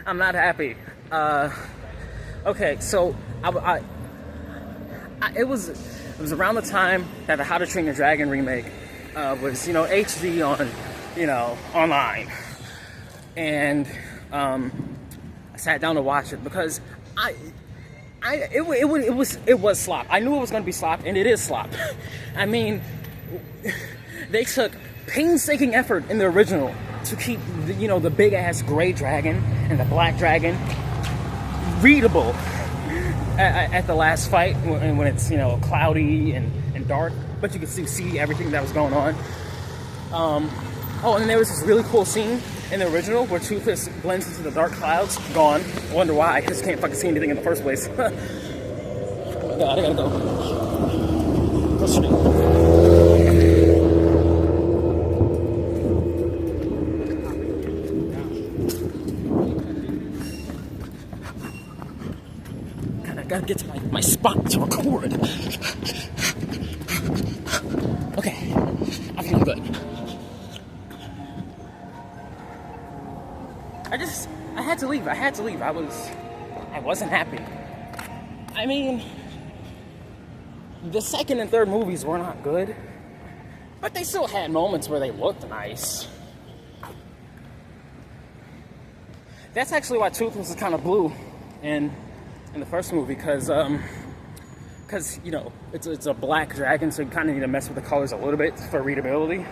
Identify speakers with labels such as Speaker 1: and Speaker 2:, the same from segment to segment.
Speaker 1: I'm not happy. Okay, so it was around the time that the How to Train Your Dragon remake was, HD on, online, and I sat down to watch it because it was slop. I knew it was gonna be slop, and it is slop. I mean, they took painstaking effort in the original to keep the big ass gray dragon and the black dragon readable at the last fight when it's cloudy and dark, but you can still see everything that was going on. Oh, and there was this really cool scene in the original where Toothless blends into the dark clouds. Gone. I wonder why. I just can't fucking see anything in the first place. Oh my god, I gotta go. What's your name? I gotta get to my spot to record. Okay, I feel good. I had to leave. I wasn't happy. I mean, the second and third movies were not good, but they still had moments where they looked nice. That's actually why Toothless is kind of blue in the first movie, because it's a black dragon, so you kind of need to mess with the colors a little bit for readability.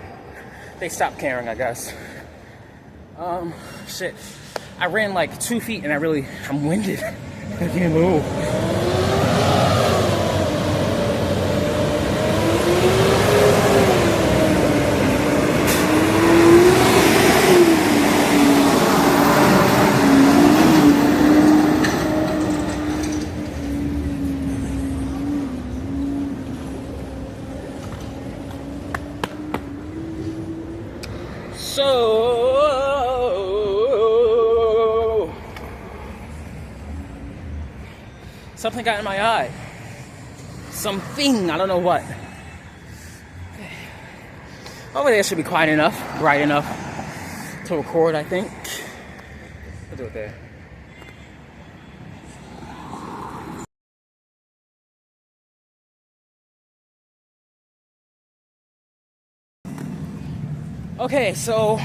Speaker 1: They stopped caring, I guess. Shit. I ran like 2 feet and I'm winded. I can't move. So something got in my eye. Something, I don't know what. Over there should be quiet enough, bright enough to record, I think. I'll do it there. Okay, so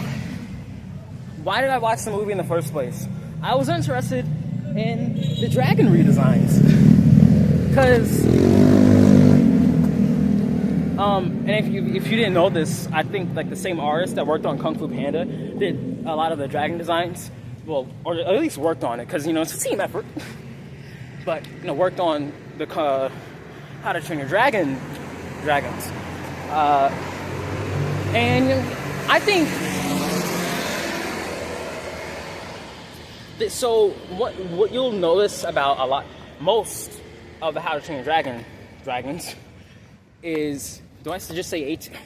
Speaker 1: why did I watch the movie in the first place? I was interested in the dragon redesigns, because and if you didn't know this, I think like the same artist that worked on Kung Fu Panda did a lot of the dragon designs, well, or at least worked on it, because it's a team effort. But worked on the How to Train Your Dragons, and I think. So what you'll notice about most of the How to Train Your Dragons is, do I just say 18?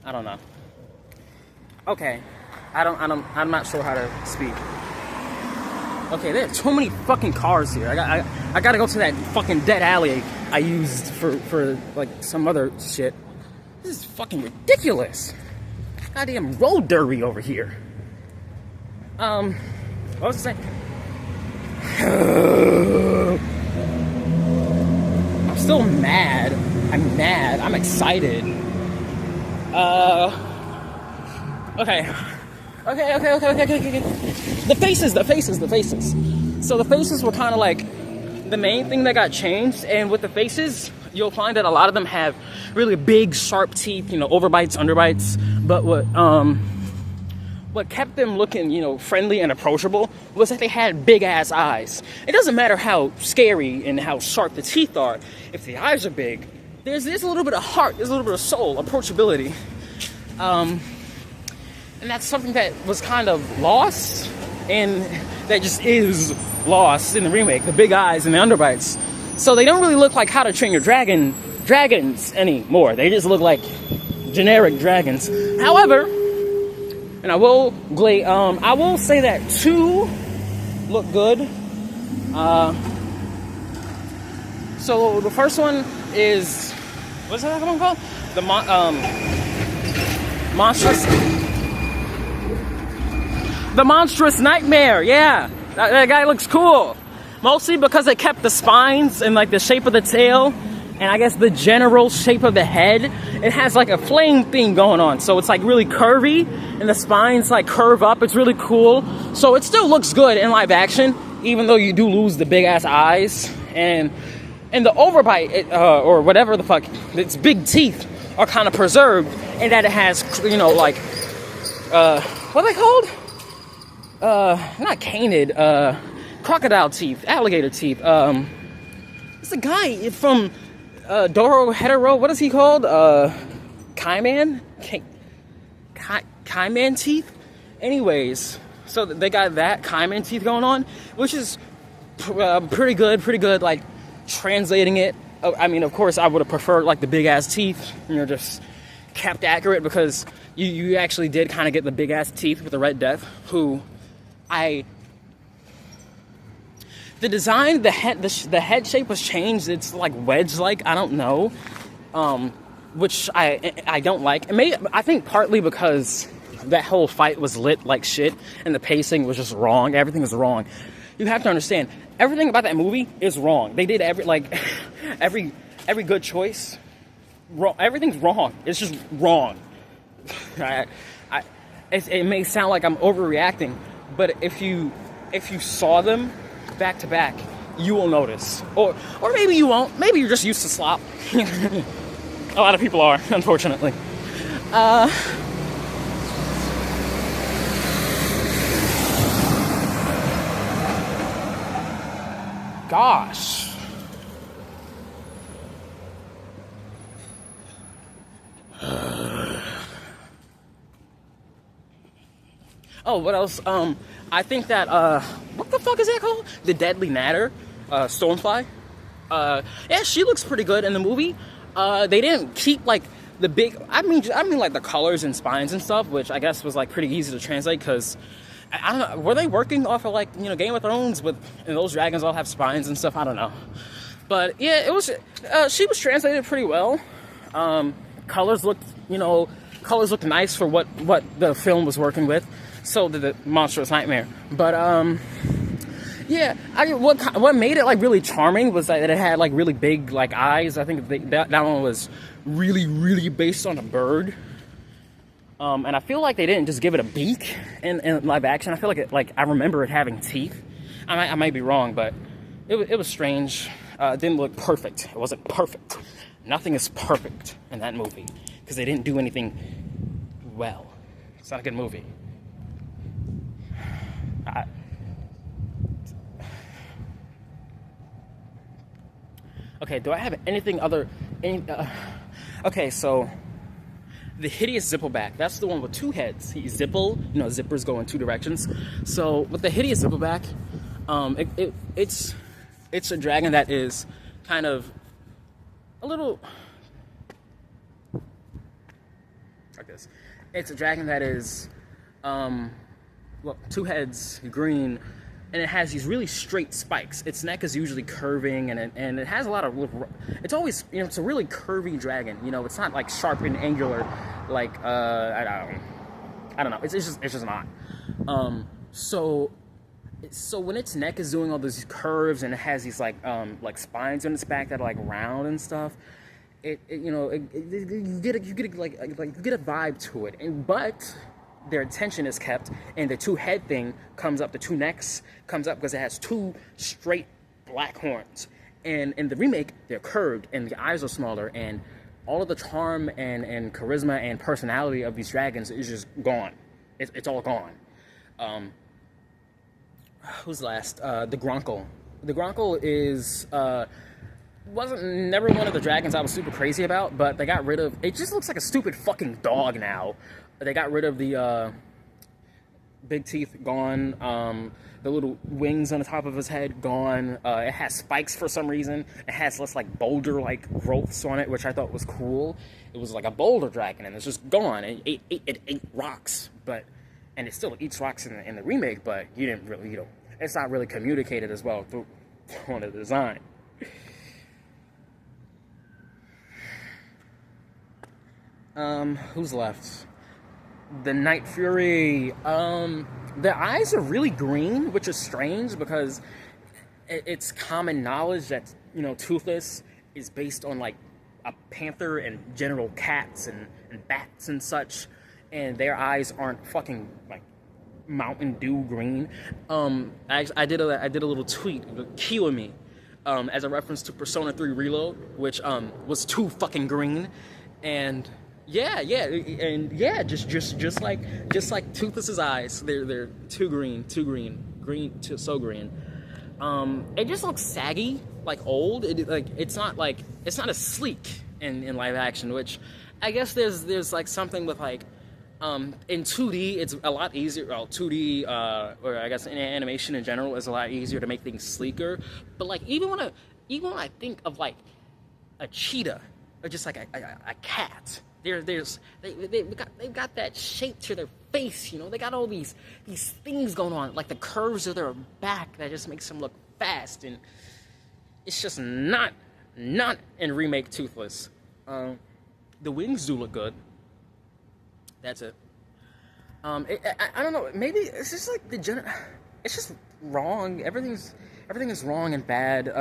Speaker 1: I don't know. Okay, I'm not sure how to speak. Okay, there are too many fucking cars here. I gotta go to that fucking dead alley I used for like some other shit. This is fucking ridiculous. Goddamn road derby over here. What was I saying? I'm still mad. I'm mad. I'm excited. Okay. The faces. So the faces were kind of like the main thing that got changed, and with the faces, you'll find that a lot of them have really big, sharp teeth, overbites, underbites, but what kept them looking, friendly and approachable was that they had big ass eyes. It doesn't matter how scary and how sharp the teeth are. If the eyes are big, there's a little bit of heart, there's a little bit of soul, approachability. And that's something that was kind of lost, and that just is lost in the remake, the big eyes and the underbites. So they don't really look like How to Train Your Dragons anymore. They just look like generic dragons. However, and I will say that 2 look good. So the first one is, what's that one called? The monstrous nightmare. Yeah, That guy looks cool. Mostly because it kept the spines and like the shape of the tail, and I guess the general shape of the head. It has like a flame thing going on, so it's like really curvy, and the spines like curve up. It's really cool. So it still looks good in live action, even though you do lose the big ass eyes and the overbite, or whatever the fuck, its big teeth are kind of preserved, and that it has, you know, like what are they called? Not canid, crocodile teeth, alligator teeth. It's a guy from Doro Hetero. What is he called? Cayman? Cayman teeth? Anyways, so they got that Cayman teeth going on, which is pretty good, like, translating it. I mean, of course, I would have preferred, like, the big-ass teeth, you know, just kept accurate, because you actually did kind of get the big-ass teeth with the Red Death, who the design, the head shape was changed. It's like wedge-like. I don't know, which I don't like. I think partly because that whole fight was lit like shit, and the pacing was just wrong. Everything was wrong. You have to understand, everything about that movie is wrong. They did every good choice. Wrong. Everything's wrong. It's just wrong. It may sound like I'm overreacting, but if you saw them back to back, you will notice. Or maybe you won't. Maybe you're just used to slop. A lot of people are, unfortunately. Gosh. Oh, what else? I think that, what the fuck is that called? The Deadly Natter, Stonefly. Yeah, she looks pretty good in the movie. They didn't keep, like, the big, I mean, like, the colors and spines and stuff, which I guess was, like, pretty easy to translate, because, I don't know, were they working off of, like, you know, Game of Thrones and those dragons all have spines and stuff? I don't know. But, yeah, it was, she was translated pretty well. Colors looked nice for what the film was working with. So did the Monstrous Nightmare. But, yeah, what made it, like, really charming was that it had, like, really big, like, eyes. I think that one was really, really based on a bird. And I feel like they didn't just give it a beak in live action. I feel like I remember it having teeth. I might be wrong, but it was strange. It didn't look perfect. It wasn't perfect. Nothing is perfect in that movie, because they didn't do anything well. It's not a good movie. Okay, do I have anything other... okay, so... The Hideous Zippleback, that's the one with two heads. He's Zipple, you know, zippers go in two directions. So, with the Hideous Zippleback, it's a dragon that is kind of a little... like this. It's a dragon that is, well, two heads, green, and it has these really straight spikes. Its neck is usually curving, and it has a lot of... It's always, you know, it's a really curvy dragon. You know, it's not like sharp and angular, like I don't know. It's just not. So when its neck is doing all these curves, and it has these like spines on its back that are like round and stuff, you get a vibe to it, but their attention is kept, and the two head thing comes up, the two necks comes up, because it has two straight black horns. And in the remake, they're curved, and the eyes are smaller, and all of the charm and charisma and personality of these dragons is just gone. It's all gone. Who's last? The Grunkle. The Grunkle is... never one of the dragons I was super crazy about, but they got rid of... It just looks like a stupid fucking dog now. They got rid of the big teeth, gone. The little wings on the top of his head, gone. It has spikes for some reason. It has less like boulder-like growths on it, which I thought was cool. It was like a boulder dragon, and it's just gone. It ate rocks, and it still eats rocks in the remake, but you didn't really, you know, it's not really communicated as well through on the design. Who's left? The Night Fury. Their eyes are really green, which is strange because it's common knowledge that, you know, Toothless is based on like a panther and general cats and bats and such, and their eyes aren't fucking like Mountain Dew green. I did a little tweet, Kiyomi, as a reference to Persona 3 Reload, which was too fucking green, and yeah, just like Toothless's eyes, they're too green, so green. It just looks saggy, like old. It's not as sleek in live action, which I guess there's like something with like in 2D it's a lot easier. Well, 2D or I guess in animation in general is a lot easier to make things sleeker. But like even when I think of like a cheetah or just like a cat, they've got that shape to their face, you know. They got all these things going on, like the curves of their back that just makes them look fast, and it's just not in remake Toothless. The wings do look good. That's it. I don't know. Maybe it's just like it's just wrong. Everything is wrong and bad.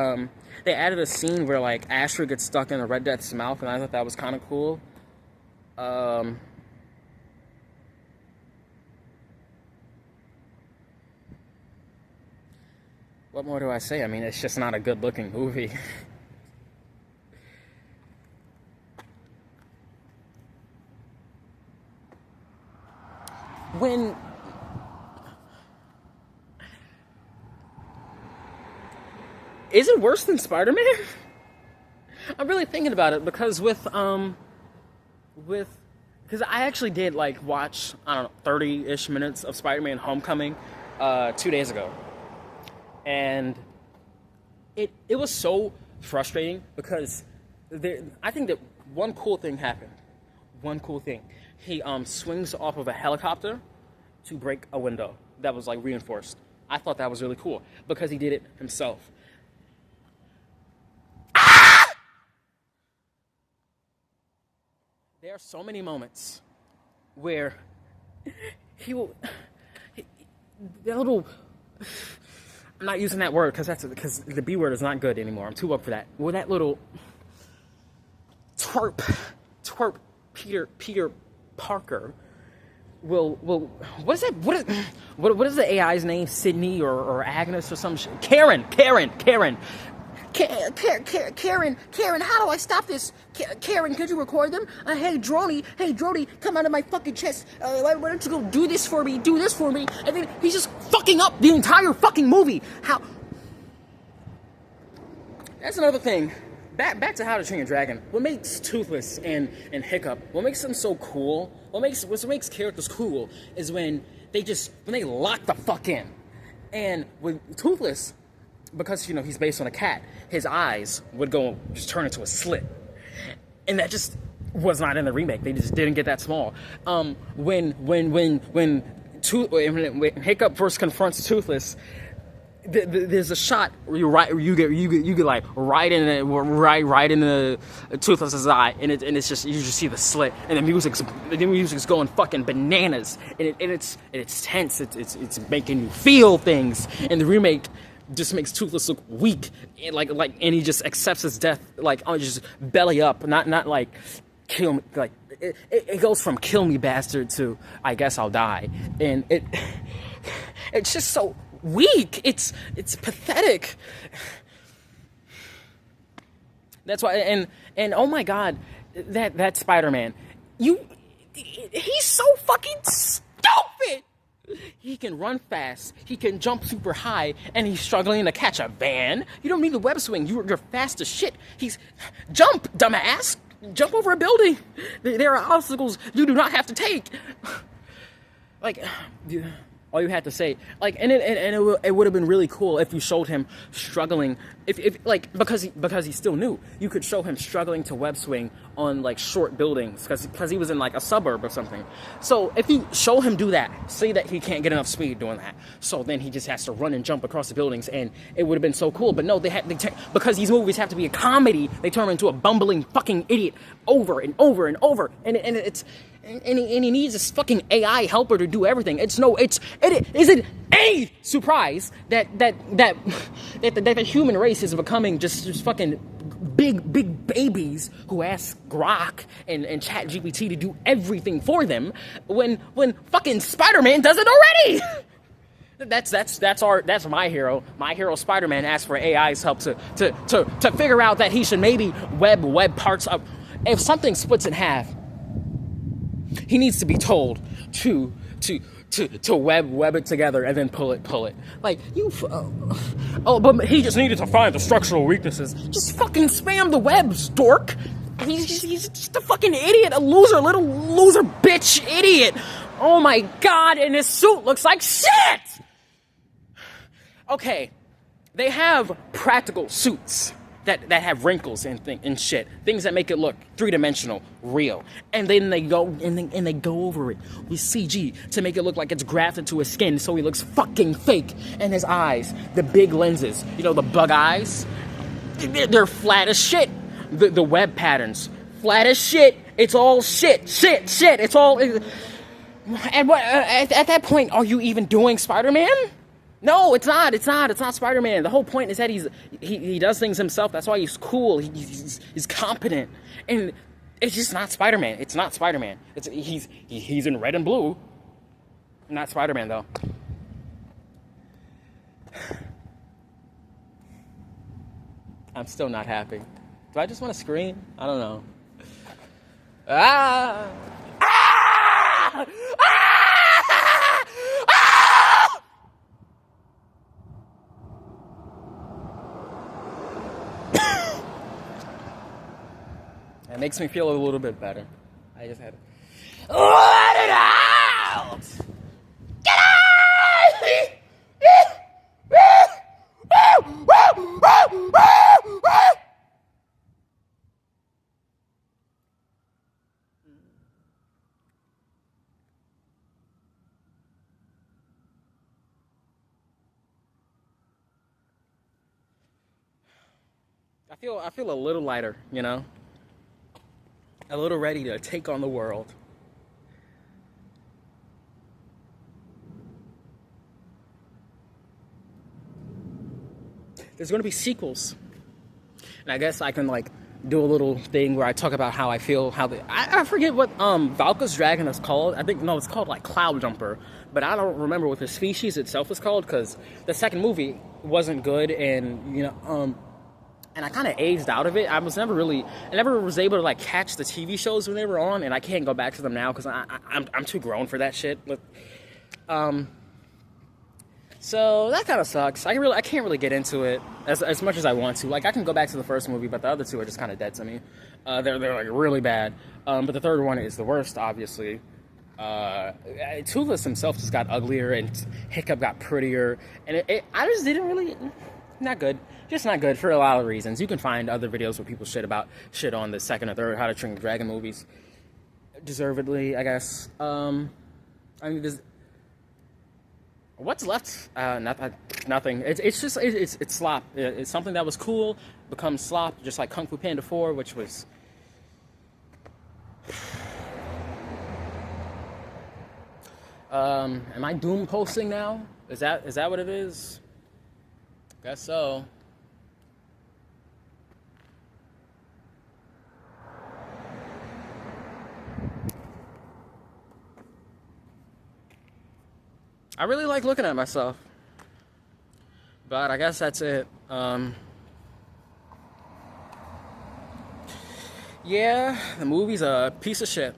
Speaker 1: They added a scene where like Asher gets stuck in the Red Death's mouth, and I thought that was kind of cool. What more do I say? I mean, it's just not a good-looking movie. Is it worse than Spider-Man? I'm really thinking about it because because I actually did like watch, I don't know, 30-ish minutes of Spider-Man Homecoming 2 days ago. And it was so frustrating because I think that one cool thing happened. One cool thing. He swings off of a helicopter to break a window that was like reinforced. I thought that was really cool because he did it himself. There are so many moments where that little, I'm not using that word because the B word is not good anymore. I'm too up for that. Well, that little twerp Peter Parker will what is that? What is the AI's name? Sydney or Agnes or some shit? Karen, how do I stop this? Karen, could you record them? Hey, Droney, come out of my fucking chest. Why don't you go do this for me? And then he's just fucking up the entire fucking movie. How? That's another thing. Back to How to Train Your Dragon. What makes Toothless and Hiccup, what makes them so cool, what makes characters cool is when they lock the fuck in. And with Toothless, because, you know, he's based on a cat, his eyes would just turn into a slit. And that just was not in the remake. They just didn't get that small. When Hiccup first confronts Toothless, there's a shot where you get like right in the Toothless's eye, and it's just, you just see the slit, and the music's going fucking bananas, and it's tense. It's making you feel things. And the remake just makes Toothless look weak, and and he just accepts his death just belly up, not like kill me. Like it goes from kill me bastard to I guess I'll die, and it's just so weak. It's pathetic. That's why, and oh my god, that Spider-Man, he's so fucking stupid. He can run fast, he can jump super high, and he's struggling to catch a van. You don't need the web swing. You're fast as shit. Jump, dumbass. Jump over a building. There are obstacles you do not have to take. All you had to say, it would have been really cool if you showed him struggling, because he's still new. You could show him struggling to web swing on short buildings, because he was in a suburb or something. So if you show him do that, say that he can't get enough speed doing that, so then he just has to run and jump across the buildings, and it would have been so cool. But no, because these movies have to be a comedy, they turn him into a bumbling fucking idiot over and over and over, and and he needs this fucking AI helper to do everything. Is it a surprise that the human race is becoming just fucking big babies who ask Grok and ChatGPT to do everything for them when fucking Spider-Man does it already? That's my hero. My hero Spider-Man asks for AI's help to figure out that he should maybe web parts up. If something splits in half, he needs to be told to web it together and then pull it. Like, but he just needed to find the structural weaknesses. Just fucking spam the webs, dork. He's just a fucking idiot, a little loser bitch idiot. Oh my god, and his suit looks like shit! Okay, they have practical suits that have wrinkles and shit, things that make it look three-dimensional, real, and then they go over it with CG to make it look like it's grafted to his skin, so he looks fucking fake. And his eyes, the big lenses, the bug eyes, they're flat as shit. The web patterns, flat as shit. It's all shit. It's all. And what at that point are you even doing Spider-Man? No, it's not. It's not Spider-Man. The whole point is that he does things himself. That's why he's cool. He's competent, and it's just not Spider-Man. It's not Spider-Man. He's in red and blue. Not Spider-Man though. I'm still not happy. Do I just want to scream? I don't know. Ah! Ah! Ah! Ah! It makes me feel a little bit better. I just had to let it out! Get out! I feel a little lighter, a little ready to take on the world. There's going to be sequels, and I guess I can do a little thing where I talk about how I feel. I forget what Valka's dragon is called. I think it's called Cloud Jumper, but I don't remember what the species itself is called because the second movie wasn't good, and and I kind of aged out of it. I never was able to catch the TV shows when they were on, and I can't go back to them now because I'm too grown for that shit. But so that kind of sucks. I can't really get into it as much as I want to. I can go back to the first movie, but the other two are just kind of dead to me. They're really bad. But the third one is the worst, obviously. Toothless himself just got uglier, and Hiccup got prettier, and I just didn't really. Not good. Just not good for a lot of reasons. You can find other videos where people shit on the second or third How to Train Your Dragon movies. Deservedly, I guess. What's left? Nothing. It's slop. It's something that was cool becomes slop, just like Kung Fu Panda 4, which was. Am I doom posting now? Is that what it is? Guess so. I really like looking at myself. But I guess that's it. Yeah, the movie's a piece of shit.